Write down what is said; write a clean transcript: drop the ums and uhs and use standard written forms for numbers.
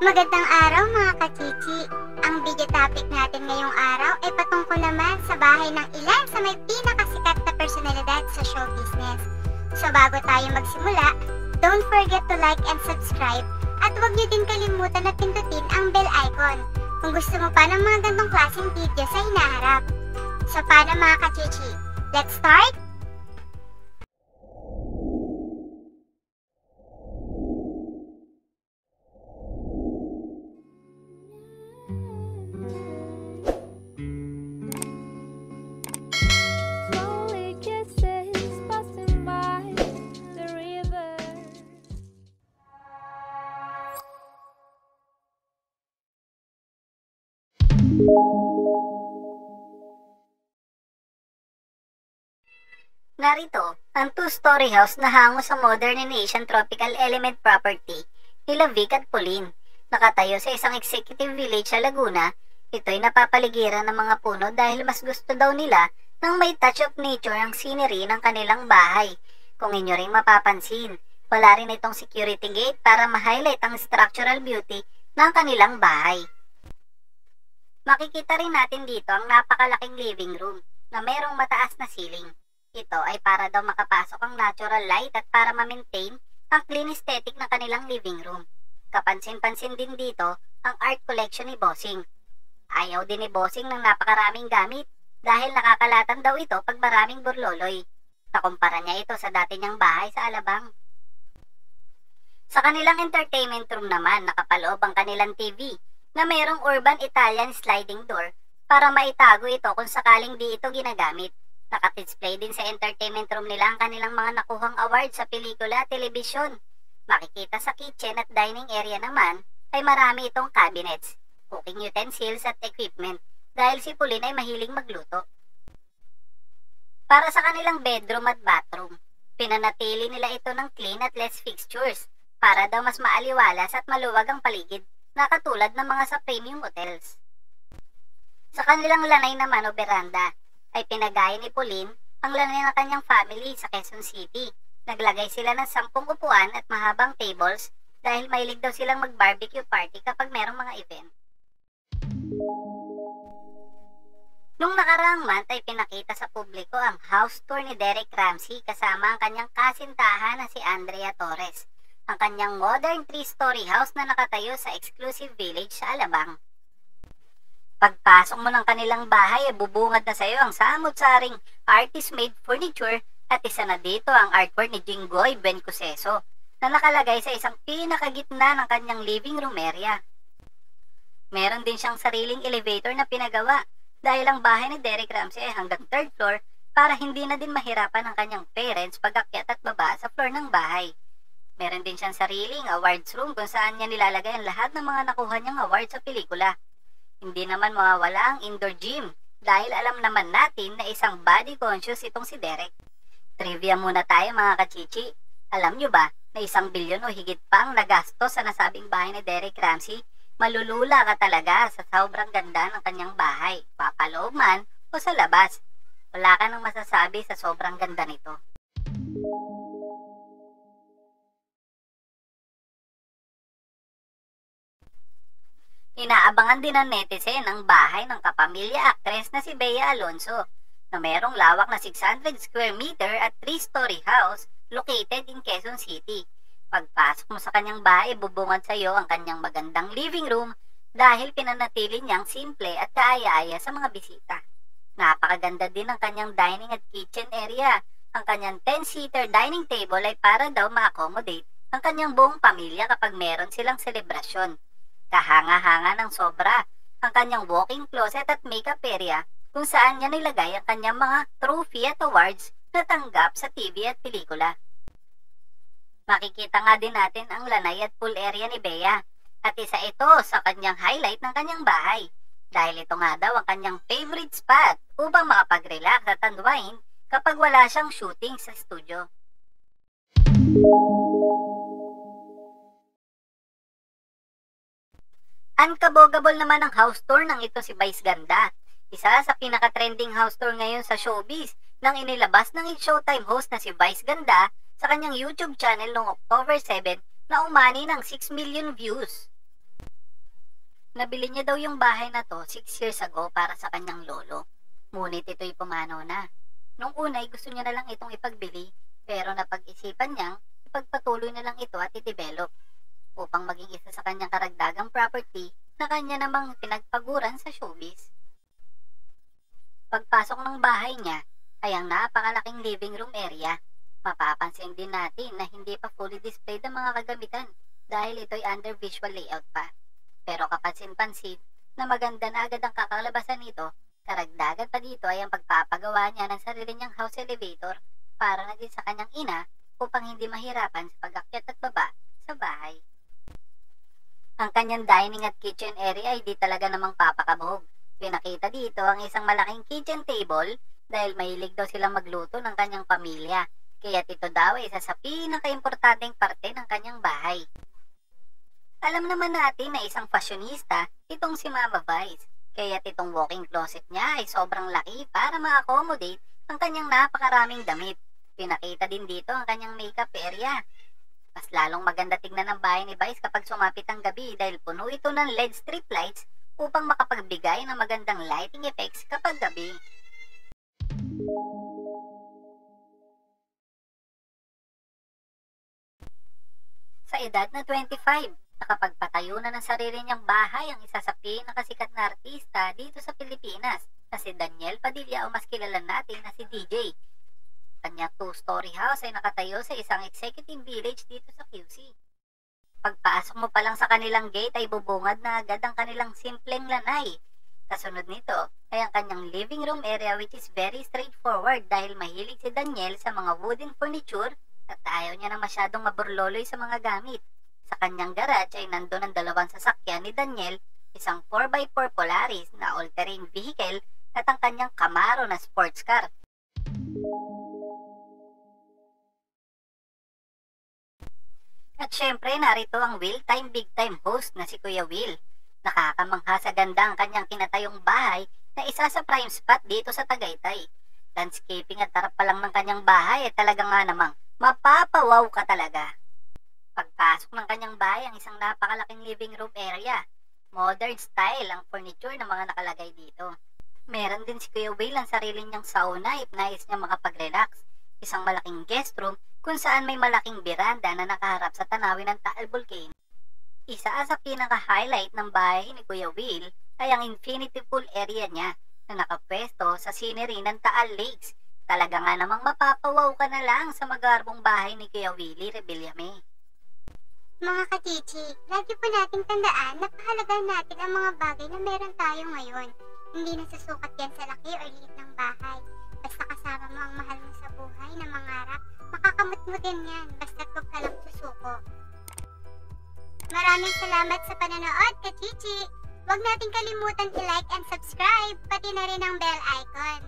Magandang araw mga kachichi! Ang video topic natin ngayong araw ay patungkol naman sa bahay ng ilan sa may pinakasikat na personalidad sa show business. So bago tayo magsimula, don't forget to like and subscribe at huwag niyo din kalimutan na pindutin ang bell icon kung gusto mo pa ng mga gantong klaseng video sa hinaharap. So paano mga kachichi? Let's start! Narito ang two-story house na hango sa modernization tropical element property nila Vic at Pauline. Nakatayo sa isang executive village sa Laguna, ito'y napapaligiran ng mga puno dahil mas gusto daw nila ng may touch of nature ang scenery ng kanilang bahay. Kung inyo ring mapapansin, wala rin itong security gate para ma-highlight ang structural beauty ng kanilang bahay. Makikita rin natin dito ang napakalaking living room na mayroong mataas na ceiling. Ito ay para daw makapasok ang natural light at para ma-maintain ang clean aesthetic ng kanilang living room. Kapansin-pansin din dito ang art collection ni Bossing. Ayaw din ni Bossing ng napakaraming gamit dahil nakakalatan daw ito pag maraming burloloy. Nakumpara niya ito sa dati niyang bahay sa Alabang. Sa kanilang entertainment room naman, nakapaloob ang kanilang TV na mayroong urban Italian sliding door para maitago ito kung sakaling di ito ginagamit. Naka-display din sa entertainment room nila ang kanilang mga nakuhang awards sa pelikula at telebisyon. Makikita sa kitchen at dining area naman ay marami itong cabinets, cooking utensils at equipment dahil si Pauline ay mahilig magluto. Para sa kanilang bedroom at bathroom, pinanatili nila ito ng clean at less fixtures para daw mas maaliwalas at maluwag ang paligid na katulad ng mga sa premium hotels. Sa kanilang lanay naman o veranda, ay pinagaya ni Pauline ang lanay ng kanyang family sa Quezon City. Naglagay sila ng 10 upuan at mahabang tables dahil mahilig daw silang mag-barbecue party kapag merong mga event. Nung nakaraang month ay pinakita sa publiko ang house tour ni Derek Ramsey kasama ang kanyang kasintahan na si Andrea Torres, ang kanyang modern 3-story house na nakatayo sa exclusive village sa Alabang. Pagpasok mo ng kanilang bahay ay bubungad na sa iyo ang samot-saring artist-made furniture at isa na dito ang artwork ni Jinggoy Buencuseso na nakalagay sa isang pinakagitna ng kanyang living room area. Meron din siyang sariling elevator na pinagawa dahil ang bahay ni Derek Ramsey ay hanggang 3rd floor para hindi na din mahirapan ang kanyang parents pag-akyat at baba sa floor ng bahay. Meron din siyang sariling awards room kung saan niya nilalagay ang lahat ng mga nakuha niyang awards sa pelikula. Hindi naman mawawala ang indoor gym dahil alam naman natin na isang body conscious itong si Derek. Trivia muna tayo mga kachichi. Alam nyo ba na 1 bilyon o higit pa ang nagastos sa nasabing bahay ni Derek Ramsey? Malulula ka talaga sa sobrang ganda ng kanyang bahay, papaloob man o sa labas. Wala ka nang masasabi sa sobrang ganda nito. Inaabangan din ng netizen ang bahay ng kapamilya actress na si Bea Alonzo na mayroong lawak na 600 square meter at 3-story house located in Quezon City. Pagpasok mo sa kanyang bahay, bubungad sa iyo ang kanyang magandang living room dahil pinanatili niyang simple at kaaya-aya sa mga bisita. Napakaganda din ang kanyang dining at kitchen area. Ang kanyang 10-seater dining table ay para daw ma-accommodate ang kanyang buong pamilya kapag meron silang selebrasyon. Kahanga-hanga ng sobra ang kanyang walk-in closet at makeup area kung saan niya nilagay ang kanyang mga trophy at awards na tanggap sa TV at pelikula. Makikita nga din natin ang lanay at pool area ni Bea at isa ito sa kanyang highlight ng kanyang bahay dahil ito nga daw ang kanyang favorite spot upang makapag-relax at unwind kapag wala siyang shooting sa studio. Unkabogable naman ang house tour ng ito si Vice Ganda. Isa sa pinaka-trending house tour ngayon sa showbiz nang inilabas ng Showtime host na si Vice Ganda sa kanyang YouTube channel noong October 7 na umani ng 6 million views. Nabili niya daw yung bahay na to 6 years ago para sa kanyang lolo. Ngunit ito'y pumanaw na. Nung unay gusto niya na lang itong ipagbili, pero napag-isipan niyang ipagpatuloy na lang ito at i-develop upang maging isa sa kanyang karagdagang property na kanya namang pinagpaguran sa showbiz. Pagpasok ng bahay niya ay ang napakalaking living room area. Mapapansin din natin na hindi pa fully displayed ang mga kagamitan dahil ito'y under visual layout pa. Pero kapansin-pansin na maganda na agad ang kakalabasan nito, karagdagan pa dito ay ang pagpapagawa niya ng sarili niyang house elevator para na din sa kanyang ina upang hindi mahirapan sa pag-akyat at baba sa bahay. Ang kanyang dining at kitchen area ay di talaga namang papakabog. Pinakita dito ang isang malaking kitchen table dahil mahilig daw silang magluto ng kanyang pamilya. Kaya ito daw ay isa sa pinaka-importanteng parte ng kanyang bahay. Alam naman natin na isang fashionista itong si Mama Vice. Kaya itong walk-in closet niya ay sobrang laki para ma-accommodate ang kanyang napakaraming damit. Pinakita din dito ang kanyang makeup area. Mas lalong maganda tignan ng bahay ni Vice kapag sumapit ang gabi dahil puno ito ng LED strip lights upang makapagbigay ng magandang lighting effects kapag gabi. Sa edad na 25, nakapagpatayo na ng sarili niyang bahay ang isa sa pinakasikat na artista dito sa Pilipinas na si Daniel Padilla o mas kilala natin na si DJ. Kanyang 2-story house ay nakatayo sa isang executive village dito sa QC. Pagpasok mo pa lang sa kanilang gate ay bubungad na agad ang kanilang simpleng lanay. Kasunod nito ay ang kanyang living room area which is very straightforward dahil mahilig si Daniel sa mga wooden furniture at ayaw niya na masyadong maburloloy sa mga gamit. Sa kanyang garage ay nandun ang 2 sasakyan ni Daniel, isang 4x4 Polaris na all-terrain vehicle at ang kanyang Camaro na sports car. At syempre narito ang Will Time Big Time host na si Kuya Will. Nakakamangha sa ganda ang kanyang kinatayong bahay na isa sa prime spot dito sa Tagaytay. Landscaping at tarap pa lang ng kanyang bahay ay talaga nga namang mapapawaw ka talaga. Pagpasok ng kanyang bahay ang isang napakalaking living room area. Modern style ang furniture na mga nakalagay dito. Meron din si Kuya Will ang sarili niyang sauna if nais niya makapag-relax. Isang malaking guest room kung saan may malaking beranda na nakaharap sa tanawin ng Taal Volcano. Isa sa pinaka-highlight ng bahay ni Kuya Will ay ang infinity pool area niya na nakapwesto sa scenery ng Taal Lakes. Talaga nga namang mapapawaw ka na lang sa magarbong bahay ni Kuya Willie Rebillame. Mga kachichi, lagi po nating tandaan na pahalagan natin ang mga bagay na meron tayo ngayon. Hindi nasusukat yan sa laki o liit ng bahay. Basta kasama mo ang mahal mo sa buhay na mangarap, makakamot mo din yan basta't huwag ka lang susuko. Maraming salamat sa panonood, kachichi! Huwag nating kalimutan i-like and subscribe, pati na rin ang bell icon.